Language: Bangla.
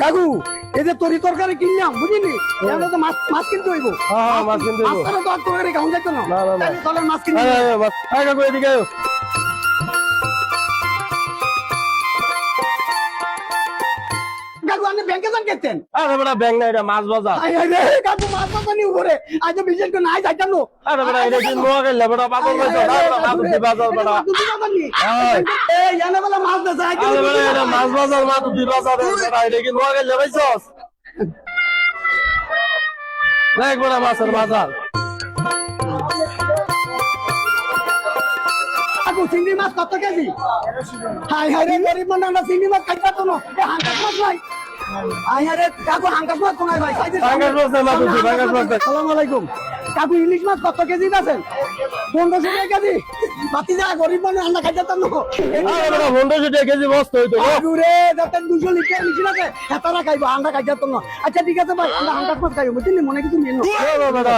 কাকু এই যে তরি তরকারি কিনলাম বুঝিনি এগুলো তো মাছ মাছ কিনতে হইব। হ্যাঁ মাছ কিনতে হইব। মাছটা তো আর তরকারি খাওয়া যাইতো না। না, না, না। তাহলে চলেন মাছ কিনতে। কাকু এদিকে আয়। কাকু আপনি ব্যাংকে যান কেতেন? আরে বেটা ব্যাংক না, এটা মাছ বাজার। আই আই রে কাকু মাছ মাছ নি উপরে আজ তো বিশেষ করে নাই যাইতাম না। আরে বেটা এটা কি নোয়াখালী বেটা বাজার বাজার না, বেটা মাতুতি বাজার বেটা। এই জানা বলে মাছ না যাই। আরে বেটা এটা মাছ বাজার মাতুতি বাজার বেটা, এটা কি নোয়াখালী পাইছস? দেখ বেটা মাছের বাজার। কাকু চিংড়ি মাছ কত কেজি? হাই হাই রে গরিব মানুষ আমরা চিংড়ি মাছ খাইতে পারতো না। হাঙ্গাস মাছ নাই। হাই হাই রে কাকু হাঙ্গাস মাছ কোনায় ভাই? পাঙ্গাস মাছ নাই মাতুতি, পাঙ্গাস মাছ নাই। আসসালামু আলাইকুম। কাকু ইলিশ মাছ কত কেজি আছেন? 1500 টাকা কেজি। বাতি যা গরিব মানুষ আমরা খাইতে পারতাম না। আরে বেটা 1500 টাকা কেজি বস্তা হইতো গো। আরে যাতে 200 লিটার মেশিন আছে এতটা খাইবো আমরা খাইতে পারতাম না। আচ্ছা ঠিক আছে ভাই আমরা হাঙ্গাস মাছ খাইবো বুঝলি মনে কিছু নিয়ে নাও। বেটা